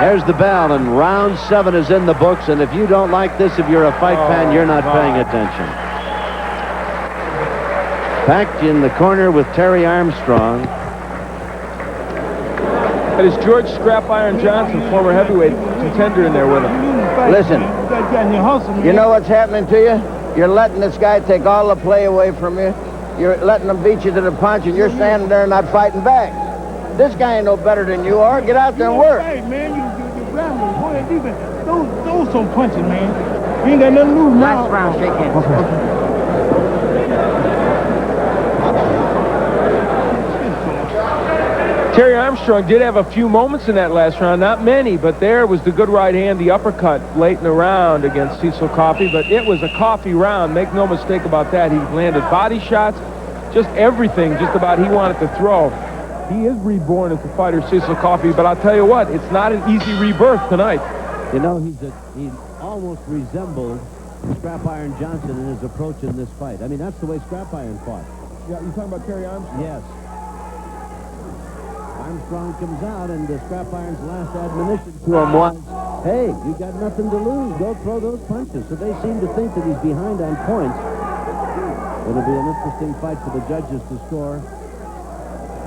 There's the bell, and round 7 is in the books. And if you don't like this, if you're a fight fan, you're not paying attention. Packed in the corner with Terry Armstrong. That is George Scrap Iron Johnson, former heavyweight contender, in there with him. Listen, you know what's happening to you? You're letting this guy take all the play away from you. You're letting him beat you to the punch, and you're standing there not fighting back. This guy ain't no better than you are. Get out there and work. Hey, man, you grabbing. Go ahead, defense. Those some punches, man. You ain't got nothing to lose now. Last round, shake hands. Okay. Terry Armstrong did have a few moments in that last round, not many, but there was the good right hand, the uppercut late in the round against Cecil Coffey, but it was a Coffey round. Make no mistake about that. He landed body shots, just everything, just about he wanted to throw. He is reborn as a fighter, Cecil Coffey, but I'll tell you what, it's not an easy rebirth tonight. You know, he almost resembled Scrap Iron Johnson in his approach in this fight. I mean, that's the way Scrap Iron fought. Yeah, you talking about Terry Armstrong? Yes. Armstrong comes out, and Scrap Iron's last admonition to him was, hey, you got nothing to lose. Go throw those punches. So they seem to think that he's behind on points. It'll be an interesting fight for the judges to score.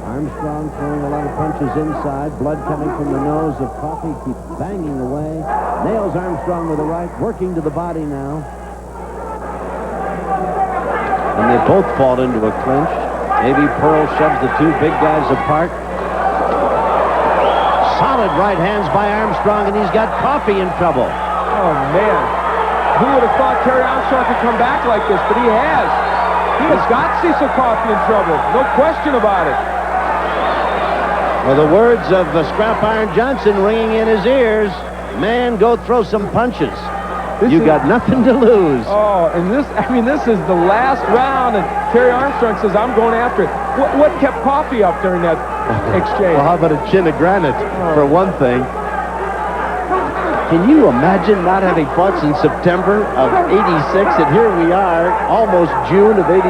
Armstrong throwing a lot of punches inside. Blood coming from the nose of Coffey. Keeps banging away. Nails Armstrong with a right. Working to the body now. And they both fall into a clinch. Maybe Pearl shoves the two big guys apart. Solid right hands by Armstrong, and he's got Coffey in trouble. Oh, man. Who would have thought Terry Armstrong could come back like this? But he has. He has got Cecil Coffey in trouble. No question about it. Well, the words of Scrap Iron Johnson ringing in his ears. Man, go throw some punches. You got nothing to lose. Oh, and this is the last round, and Terry Armstrong says, I'm going after it. What kept Coffey up during that exchange? Well, how about a chin of granite, for one thing? Can you imagine not having fought since September of '86, and here we are, almost June of '87?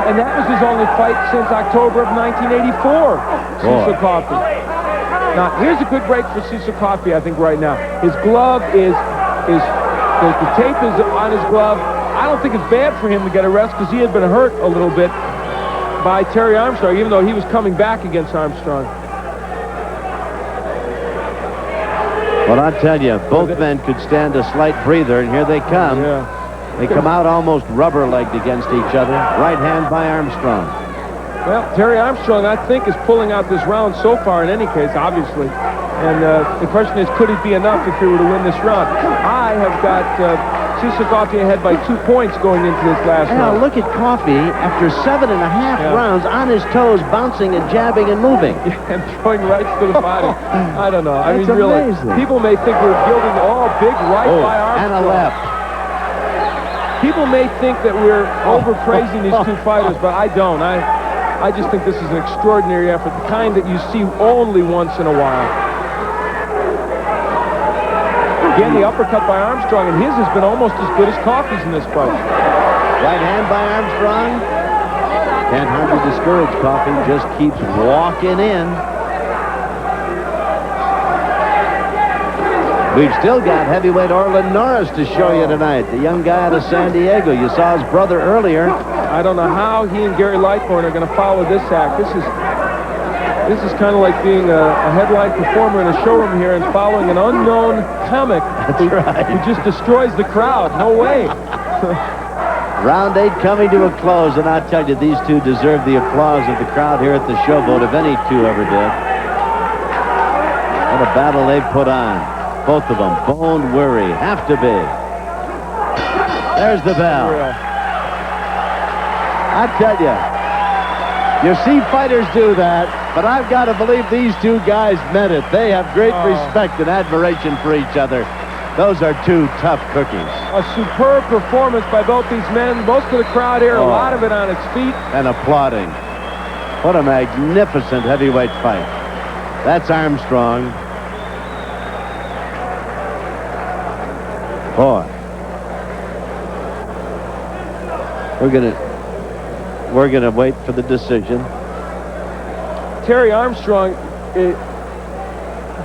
And that was his only fight since October of 1984, Cecil Coffey. Now, here's a good break for Cecil Coffey, I think, right now. His glove the tape is on his glove. I don't think it's bad for him to get a rest because he had been hurt a little bit by Terry Armstrong, even though he was coming back against Armstrong. Well, I'll tell you, both men could stand a slight breather, and here they come. Yeah. They come out almost rubber-legged against each other. Right hand by Armstrong. Well, Terry Armstrong, I think, is pulling out this round so far in any case, obviously. And the question is, could it be enough if he were to win this round? I have got Cecil Coffey ahead by 2 points going into this last round. Now, look at Coffey after 7.5 rounds on his toes, bouncing and jabbing and moving. Yeah, and throwing rights to the body. I don't know. I mean, really, amazing. people may think we're gilding big right by Armstrong. And a left. People may think that we're overpraising these two fighters, but I don't. I just think this is an extraordinary effort, the kind that you see only once in a while. Again, the uppercut by Armstrong, and his has been almost as good as Coffey's in this fight. Right hand by Armstrong. Can't hardly discourage Coffey, just keeps walking in. We've still got heavyweight Orland Norris to show you tonight, the young guy out of San Diego. You saw his brother earlier. I don't know how he and Gary Lightborn are going to follow this act. This is kind of like being a headline performer in a showroom here and following an unknown comic who just destroys the crowd. No way. Round 8 coming to a close, and I tell you, these two deserve the applause of the crowd here at the Showboat, if any two ever did. What a battle they put on. Both of them, bone weary, have to be. There's the bell. I tell you see fighters do that, but I've got to believe these two guys meant it. They have great respect and admiration for each other. Those are two tough cookies. A superb performance by both these men. Most of the crowd here, a lot of it on its feet. And applauding. What a magnificent heavyweight fight. That's Armstrong. Boy. We're gonna wait for the decision. Terry Armstrong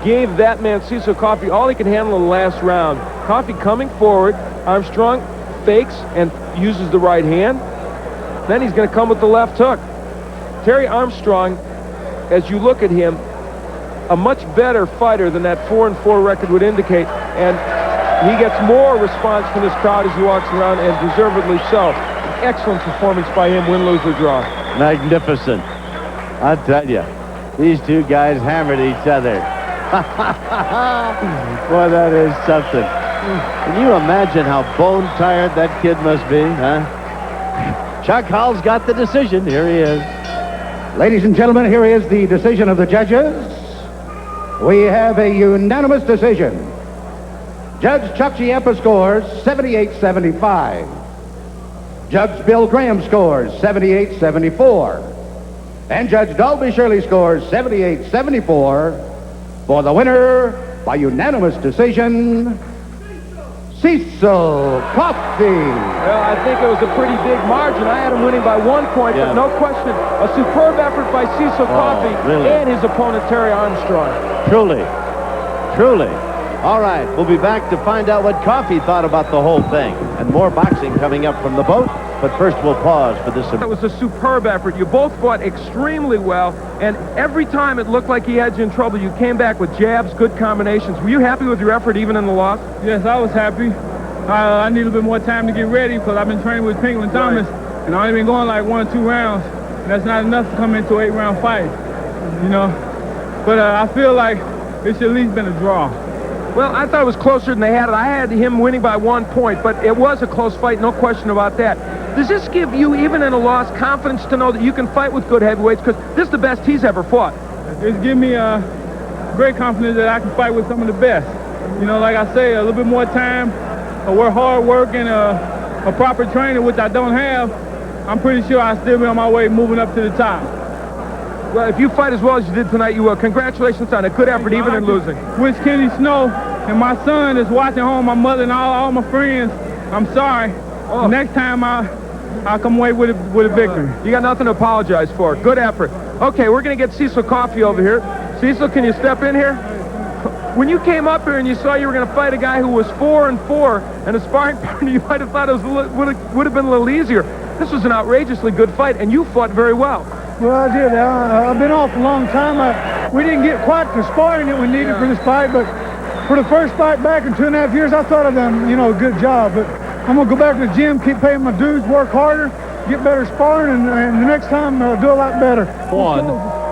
gave that man, Cecil Coffey, all he could handle in the last round. Coffey coming forward. Armstrong fakes and uses the right hand. Then he's going to come with the left hook. Terry Armstrong, as you look at him, a much better fighter than that 4-4 record would indicate, and he gets more response from this crowd as he walks around, and deservedly so. An excellent performance by him, win, lose, or draw. Magnificent. I tell you, these two guys hammered each other. Boy, that is something. Can you imagine how bone-tired that kid must be, huh? Chuck Hall's got the decision. Here he is. Ladies and gentlemen, here is the decision of the judges. We have a unanimous decision. Judge Chuck Giampa scores 78-75. Judge Bill Graham scores 78-74. And Judge Dalby Shirley scores 78-74 for the winner by unanimous decision, Cecil Coffey. Well, I think it was a pretty big margin. I had him winning by 1 point, but no question, a superb effort by Cecil Coffey and his opponent, Terry Armstrong. Truly. Truly. All right, we'll be back to find out what Coffey thought about the whole thing. And more boxing coming up from the boat. But first, we'll pause for this. That was a superb effort. You both fought extremely well, and every time it looked like he had you in trouble, you came back with jabs, good combinations. Were you happy with your effort even in the loss? Yes, I was happy. I need a little bit more time to get ready because I've been training with Pinklin Thomas, and I've only been going like 1 or 2 rounds. And that's not enough to come into an 8-round fight, you know. But I feel like it should at least been a draw. Well, I thought it was closer than they had it. I had him winning by 1 point, but it was a close fight, no question about that. Does this give you, even in a loss, confidence to know that you can fight with good heavyweights? Because this is the best he's ever fought. It's given me great confidence that I can fight with some of the best. You know, like I say, a little bit more time, hard work, and a proper training, which I don't have. I'm pretty sure I'll still be on my way moving up to the top. Well, if you fight as well as you did tonight, you will. Congratulations on a good effort, even in losing. Wish Kenny Snow and my son is watching home, my mother and all my friends, I'm sorry. Next time I'll come away with a victory. You got nothing to apologize for. Good effort. Okay, we're going to get Cecil Coffey over here. Cecil, can you step in here? When you came up here and you saw you were going to fight a guy who was 4-4 and a sparring partner, you might have thought it would have been a little easier. This was an outrageously good fight, and you fought very well. Well, I did. I've been off a long time. We didn't get quite the sparring that we needed for this fight, but for the first fight back in 2.5 years, I thought I'd done, a good job. But I'm going to go back to the gym, keep paying my dues, work harder, get better sparring, and the next time do a lot better.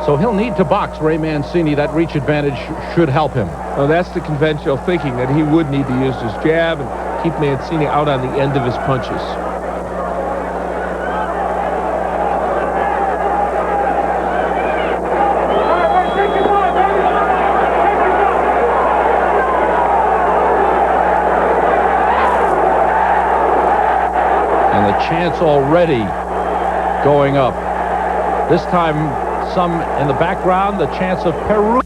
So he'll need to box Ray Mancini. That reach advantage should help him. Well, that's the conventional thinking, that he would need to use his jab and keep Mancini out on the end of his punches. And the chance already going up. This time, some in the background, the chance of Peru.